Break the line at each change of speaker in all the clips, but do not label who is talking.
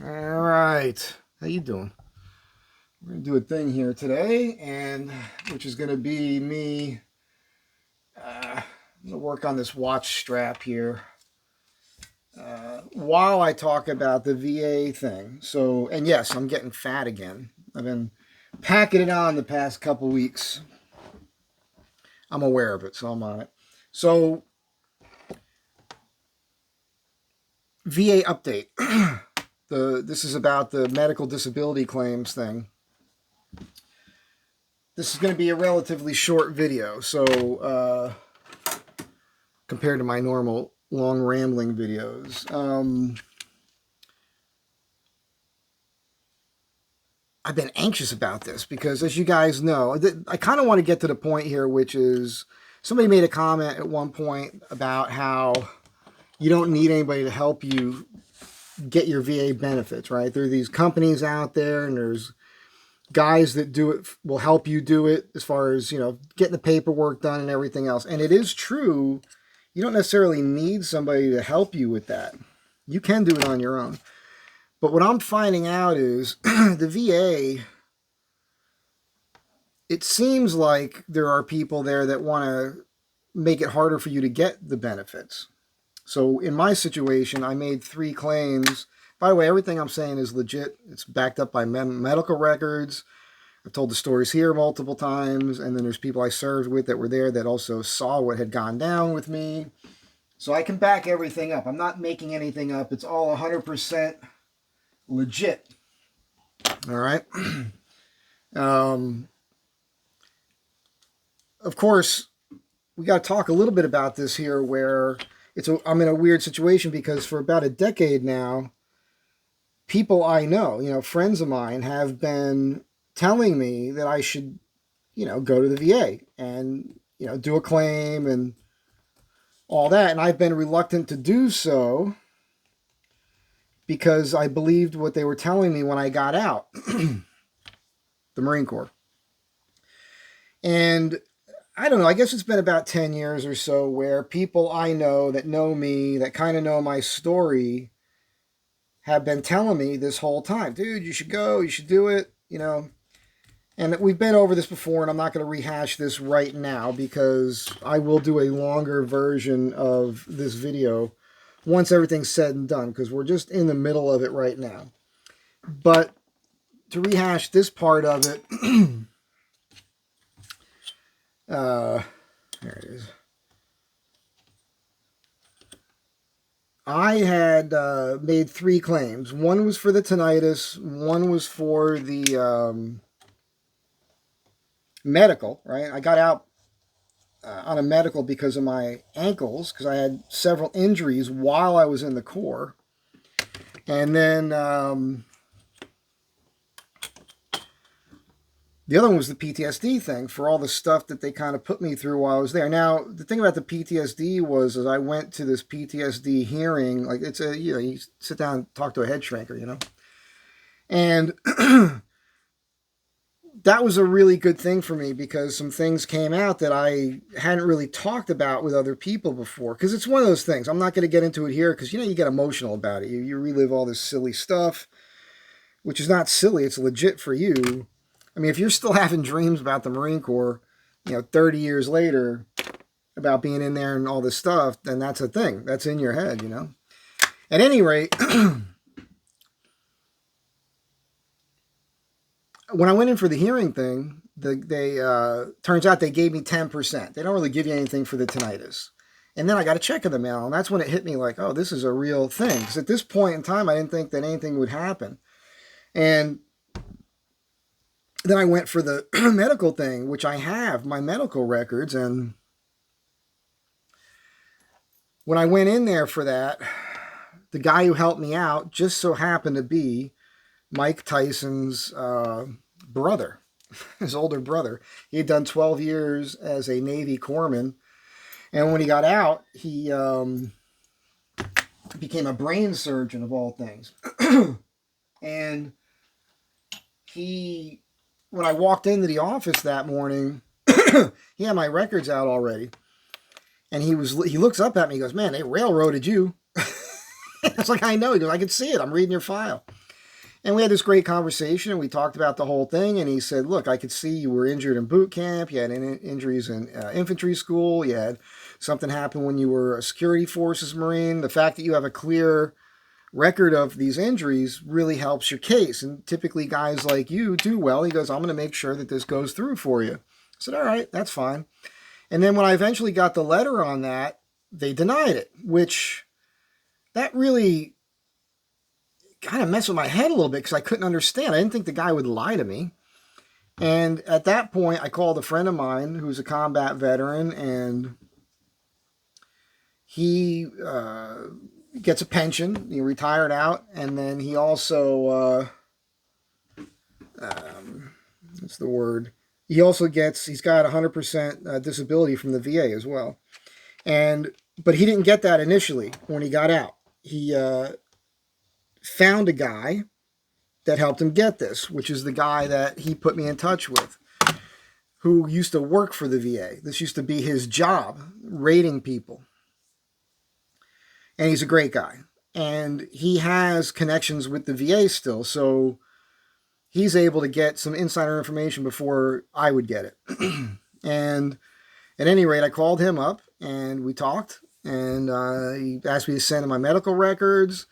All right, how you doing? We're gonna do a thing here today, and which is gonna be me. I'm gonna work on this watch strap here while I talk about the VA thing. So, and yes, I'm getting fat again. I've been packing it on the past couple weeks. I'm aware of it, so I'm on it. So, VA update. This is about the medical disability claims thing. This is going to be a relatively short video, so compared to my normal long rambling videos. I've been anxious about this because, as you guys know, I kind of want to get to the point here, which is somebody made a comment at one point about how you don't need anybody to help you get your VA benefits, right? There are these companies out there, and there's guys that do it, will help you do it as far as, getting the paperwork done and everything else. And it is true. You don't necessarily need somebody to help you with that. You can do it on your own. But what I'm finding out is the VA, it seems like there are people there that want to make it harder for you to get the benefits. So in my situation, I made 3 claims. By the way, everything I'm saying is legit. It's backed up by medical records. I've told the stories here multiple times, and then there's people I served with that were there that also saw what had gone down with me. So I can back everything up. I'm not making anything up. It's all 100% legit. All right. Of course, we got to talk a little bit about this here, where I'm in a weird situation because for about a decade now, people I know, friends of mine, have been telling me that I should, go to the VA and, do a claim and all that. And I've been reluctant to do so because I believed what they were telling me when I got out, the Marine Corps. And I don't know, I guess it's been about 10 years or so where people I know that know me, that kind of know my story, have been telling me this whole time, dude, you should go, you should do it, And we've been over this before, and I'm not going to rehash this right now because I will do a longer version of this video once everything's said and done, because we're just in the middle of it right now. But to rehash this part of it, there it is. I had made 3 claims. One was for the tinnitus. One was for the medical, right? I got out on a medical because of my ankles, because I had several injuries while I was in the Corps. And then the other one was the PTSD thing for all the stuff that they kind of put me through while I was there. Now, the thing about the PTSD was, as I went to this PTSD hearing, like it's you sit down and talk to a head shrinker, and that was a really good thing for me because some things came out that I hadn't really talked about with other people before. Because it's one of those things. I'm not going to get into it here because, you get emotional about it. You relive all this silly stuff, which is not silly. It's legit for you. I mean, if you're still having dreams about the Marine Corps, 30 years later, about being in there and all this stuff, then that's a thing. That's in your head, At any rate, when I went in for the hearing thing, they turns out they gave me 10%. They don't really give you anything for the tinnitus. And then I got a check in the mail, and that's when it hit me like, oh, this is a real thing. Because at this point in time, I didn't think that anything would happen. And then I went for the medical thing, which I have my medical records. And when I went in there for that, the guy who helped me out just so happened to be Mike Tyson's brother, his older brother. He had done 12 years as a Navy corpsman. And when he got out, he became a brain surgeon of all things. And when I walked into the office that morning, he had my records out already. And he looks up at me, he goes, man, they railroaded you. It's like, I know. He goes, I can see it. I'm reading your file. And we had this great conversation, and we talked about the whole thing. And he said, look, I could see you were injured in boot camp. You had injuries in infantry school. You had something happen when you were a security forces Marine. The fact that you have a clear record of these injuries really helps your case. And typically guys like you do well. He goes, I'm going to make sure that this goes through for you. I said, all right, that's fine. And then when I eventually got the letter on that, they denied it, which that really kind of messed with my head a little bit because I couldn't understand. I didn't think the guy would lie to me. And at that point, I called a friend of mine who's a combat veteran, and he gets a pension. He retired out, and then he also, what's the word? He also he's got 100% disability from the VA as well. But he didn't get that initially when he got out. He found a guy that helped him get this, which is the guy that he put me in touch with, who used to work for the VA. This used to be his job, rating people. And he's a great guy. And he has connections with the VA still, so he's able to get some insider information before I would get it. And at any rate, I called him up, and we talked, and he asked me to send him my medical records.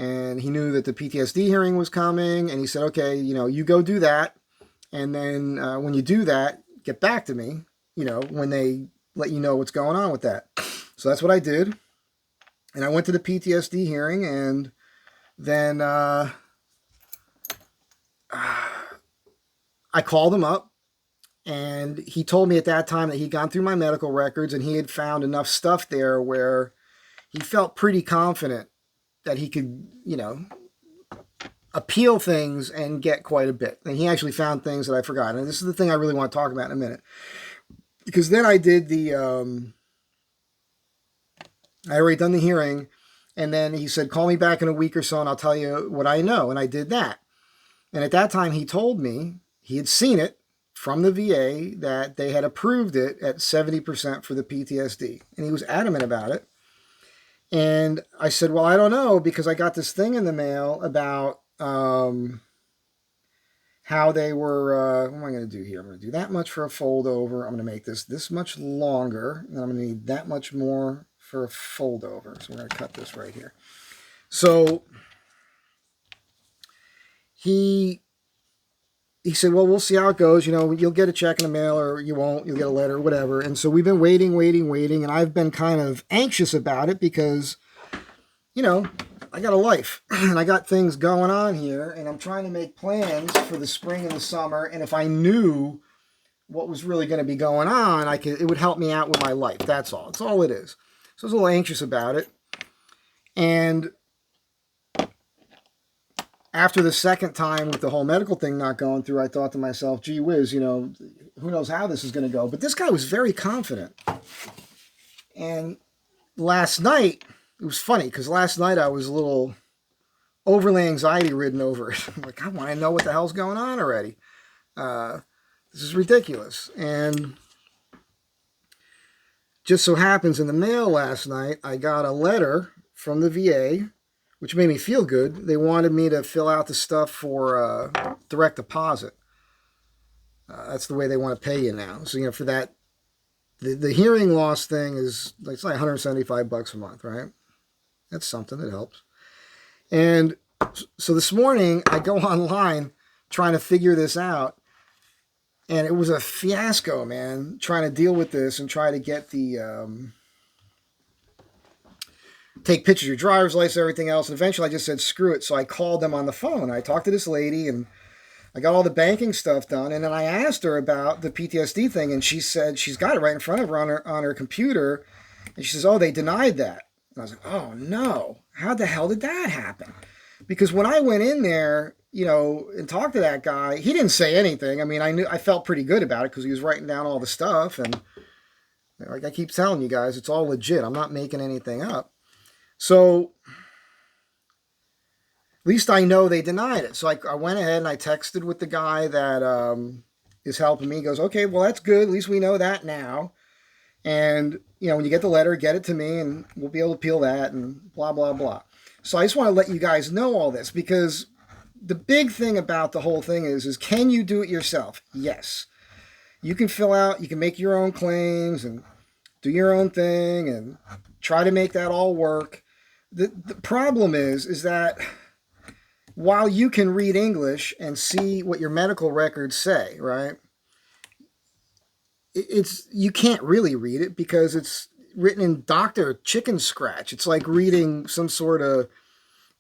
And he knew that the PTSD hearing was coming. And he said, okay, you go do that. And then when you do that, get back to me, when they let you know what's going on with that. So that's what I did. And I went to the PTSD hearing. And then I called him up. And he told me at that time that he'd gone through my medical records. And he had found enough stuff there where he felt pretty confident that he could, appeal things and get quite a bit. And he actually found things that I forgot. And this is the thing I really want to talk about in a minute. Because then I did I already done the hearing. And then he said, call me back in a week or so and I'll tell you what I know. And I did that. And at that time, he told me he had seen it from the VA that they had approved it at 70% for the PTSD. And he was adamant about it. And I said, well, I don't know, because I got this thing in the mail about how they were, what am I going to do here? I'm going to do that much for a fold over. I'm going to make this much longer, and I'm going to need that much more for a fold over. So we're going to cut this right here. So he said, well, we'll see how it goes. You'll get a check in the mail or you won't. You'll get a letter or whatever. And so we've been waiting. And I've been kind of anxious about it because, I got a life and I got things going on here and I'm trying to make plans for the spring and the summer. And if I knew what was really going to be going on, it would help me out with my life. That's all. That's all it is. So I was a little anxious about it. And after the second time with the whole medical thing not going through, I thought to myself, gee whiz, who knows how this is going to go. But this guy was very confident. And last night, it was funny because last night I was a little overly anxiety ridden over it. I'm like, I want to know what the hell's going on already. This is ridiculous. And just so happens in the mail last night, I got a letter from the VA, which made me feel good. They wanted me to fill out the stuff for direct deposit. That's the way they want to pay you now. So, for that, the hearing loss thing is it's like $175 a month, right? That's something that helps. And so this morning I go online trying to figure this out. And it was a fiasco, man, trying to deal with this and try to get the take pictures of your driver's license, everything else. And eventually I just said, screw it. So I called them on the phone. I talked to this lady and I got all the banking stuff done. And then I asked her about the PTSD thing. And she said she's got it right in front of her on her computer. And she says, oh, they denied that. And I was like, oh, no. How the hell did that happen? Because when I went in there, and talked to that guy, he didn't say anything. I mean, I felt pretty good about it because he was writing down all the stuff. And like I keep telling you guys, it's all legit. I'm not making anything up. So at least I know they denied it. So I went ahead and I texted with the guy that is helping me. He goes, okay, well, that's good. At least we know that now. And, when you get the letter, get it to me and we'll be able to appeal that and blah, blah, blah. So I just want to let you guys know all this because the big thing about the whole thing is can you do it yourself? Yes. You can fill out, you can make your own claims and do your own thing and try to make that all work. The problem is that while you can read English and see what your medical records say, right? It's you can't really read it because it's written in Dr. Chicken Scratch. It's like reading some sort of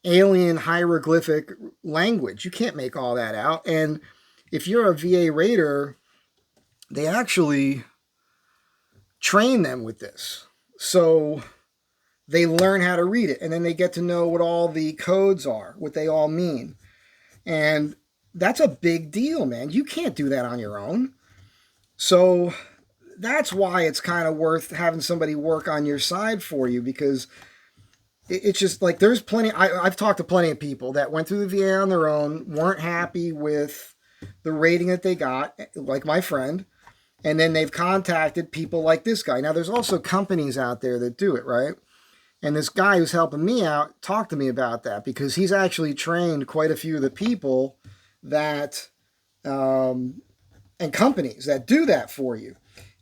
alien hieroglyphic language. You can't make all that out. And if you're a VA rater, they actually train them with this. So they learn how to read it, and then they get to know what all the codes are, what they all mean. And that's a big deal, man. You can't do that on your own. So that's why it's kind of worth having somebody work on your side for you, because it's just like there's plenty. I've talked to plenty of people that went through the VA on their own, weren't happy with the rating that they got, like my friend, and then they've contacted people like this guy. Now, there's also companies out there that do it, right? And this guy who's helping me out talked to me about that because he's actually trained quite a few of the people that, and companies that do that for you.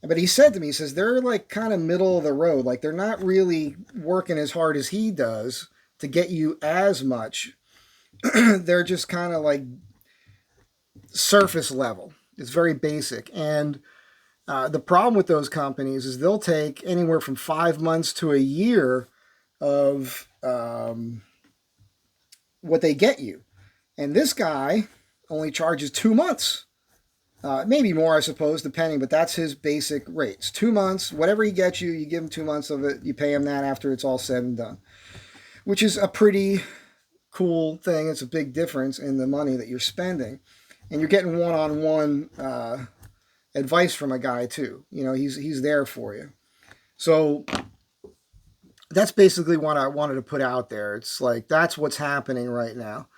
But he said to me, he says, they're like kind of middle of the road. Like they're not really working as hard as he does to get you as much. They're just kind of like surface level. It's very basic. And the problem with those companies is they'll take anywhere from 5 months to a year of what they get you. And this guy only charges 2 months. Maybe more, I suppose, depending, but that's his basic rates. 2 months, whatever he gets you, you give him 2 months of it, you pay him that after it's all said and done, which is a pretty cool thing. It's a big difference in the money that you're spending. And you're getting one-on-one advice from a guy, too. You know, he's there for you. So that's basically what I wanted to put out there. It's like that's what's happening right now.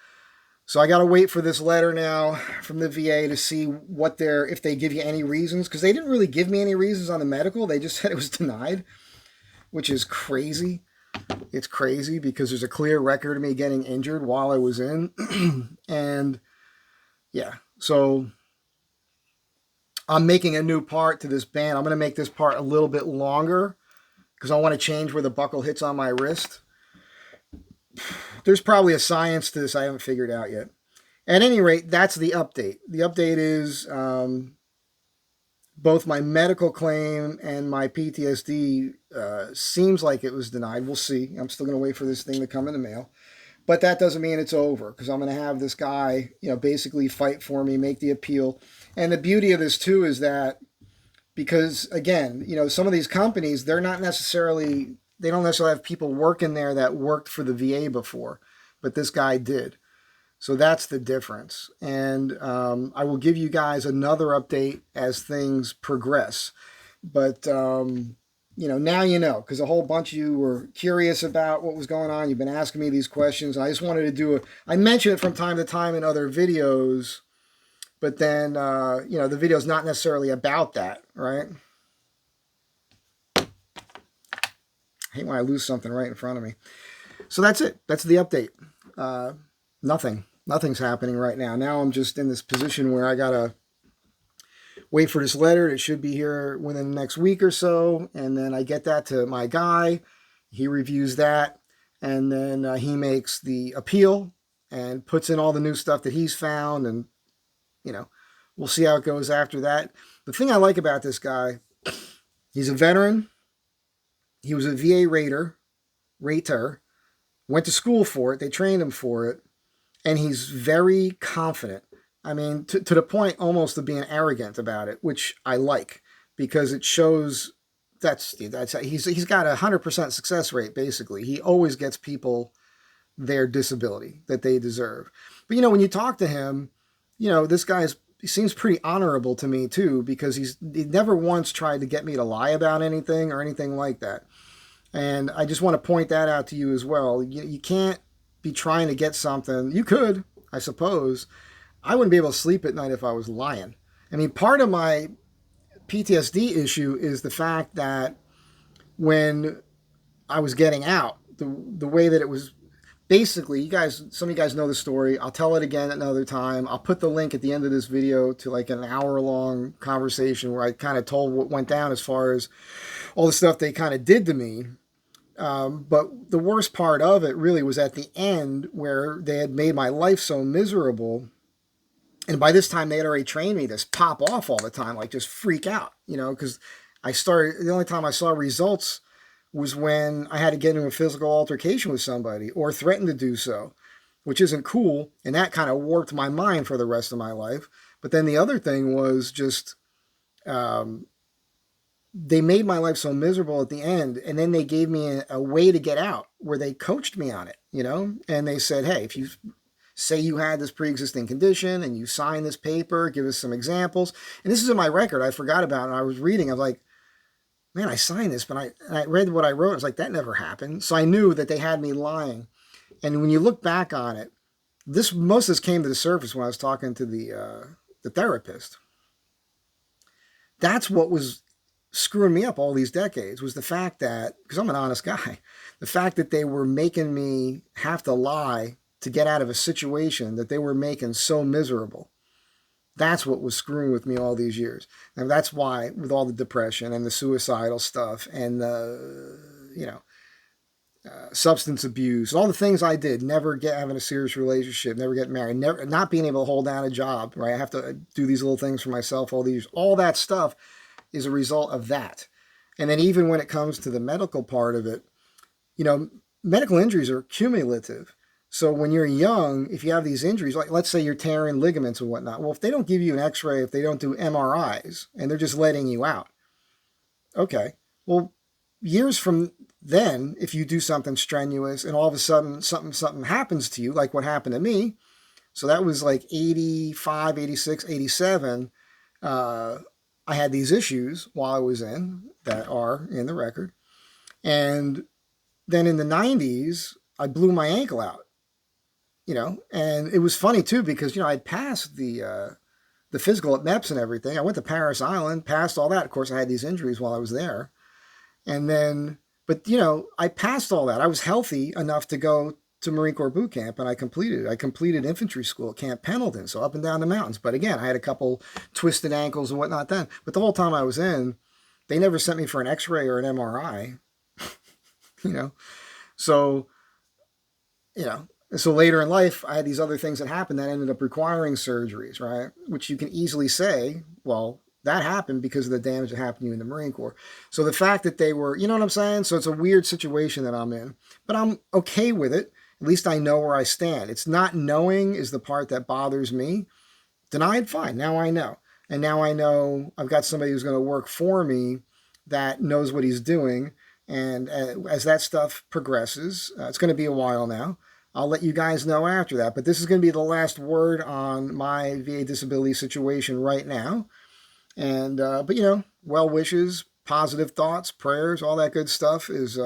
So I got to wait for this letter now from the VA to see what if they give you any reasons, because they didn't really give me any reasons on the medical. They just said it was denied, which is crazy. It's crazy because there's a clear record of me getting injured while I was in. And yeah, so I'm making a new part to this band. I'm going to make this part a little bit longer because I want to change where the buckle hits on my wrist. There's probably a science to this I haven't figured out yet. At any rate, that's the update. The update is both my medical claim and my PTSD seems like it was denied. We'll see. I'm still going to wait for this thing to come in the mail. But that doesn't mean it's over, because I'm going to have this guy, basically fight for me, make the appeal. And the beauty of this, too, is that because, again, some of these companies, they don't necessarily have people working there that worked for the VA before, but this guy did. So that's the difference. And I will give you guys another update as things progress. But, now you know, because a whole bunch of you were curious about what was going on. You've been asking me these questions. I just wanted to I mention it from time to time in other videos, but then, the video is not necessarily about that, right? I hate when I lose something right in front of me. So that's it. That's the update. Nothing's happening right now. Now I'm just in this position where I gotta wait for this letter. It should be here within the next week or so, and then I get that to my guy. He reviews that, and then he makes the appeal and puts in all the new stuff that he's found, and we'll see how it goes after that. The thing I like about this guy, he's a veteran. He was a VA rater, went to school for it. They trained him for it. And he's very confident. I mean, to the point almost of being arrogant about it, which I like, because it shows he's got a 100% success rate, basically. He always gets people their disability that they deserve. But, when you talk to him, this guy he seems pretty honorable to me, too, because he never once tried to get me to lie about anything or anything like that. And I just want to point that out to you as well. You can't be trying to get something. You could, I suppose. I wouldn't be able to sleep at night if I was lying. I mean, part of my PTSD issue is the fact that when I was getting out, the way that it was, basically, some of you guys know the story. I'll tell it again another time. I'll put the link at the end of this video to like an hour-long conversation where I kind of told what went down as far as all the stuff they kind of did to me. But the worst part of it really was at the end where they had made my life so miserable. And by this time, they had already trained me to pop off all the time, like just freak out, because the only time I saw results was when I had to get into a physical altercation with somebody or threaten to do so, which isn't cool. And that kind of warped my mind for the rest of my life. But then the other thing was just, they made my life so miserable at the end. And then they gave me a way to get out where they coached me on it, and they said, hey, if you say you had this pre-existing condition and you sign this paper, give us some examples. And this is in my record. I forgot about it. I was reading. I was like, man, I signed this, but I read what I wrote. I was like, that never happened. So I knew that they had me lying. And when you look back on it, most of this came to the surface when I was talking to the therapist. That's what was screwing me up all these decades, was the fact that, because I'm an honest guy, the fact that they were making me have to lie to get out of a situation that they were making so miserable. That's what was screwing with me all these years. And that's why, with all the depression and the suicidal stuff and the, substance abuse, all the things I did, never having a serious relationship, never getting married, not being able to hold down a job, right? I have to do these little things for myself all that stuff is a result of that. And then even when it comes to the medical part of it, medical injuries are cumulative. So when you're young, if you have these injuries, like let's say you're tearing ligaments and whatnot, well, if they don't give you an x-ray, if they don't do MRIs, and they're just letting you out, okay, well, years from then, if you do something strenuous and all of a sudden something happens to you, like what happened to me, so that was like 85, 86, 87, I had these issues while I was that are in the record. And then in the 90s, I blew my ankle out. And it was funny too, because, I'd passed the physical at MEPS and everything. I went to Paris Island, passed all that. Of course, I had these injuries while I was there. And then, but, I passed all that. I was healthy enough to go to Marine Corps boot camp, and I completed infantry school at Camp Pendleton, so up and down the mountains. But again, I had a couple twisted ankles and whatnot then. But the whole time I was in, they never sent me for an x-ray or an MRI, So, so later in life, I had these other things that happened that ended up requiring surgeries, right? Which you can easily say, well, that happened because of the damage that happened to you in the Marine Corps. So the fact that they were, you know what I'm saying? So it's a weird situation that I'm in, but I'm okay with it. At least I know where I stand. It's not knowing is the part that bothers me. Denied, fine. Now I know. And now I know I've got somebody who's going to work for me that knows what he's doing. And as that stuff progresses, it's going to be a while now. I'll let you guys know after that. But this is going to be the last word on my VA disability situation right now. And, but well wishes, positive thoughts, prayers, all that good stuff is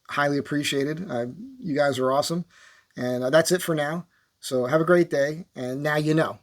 highly appreciated. You guys are awesome. And that's it for now. So have a great day. And now you know.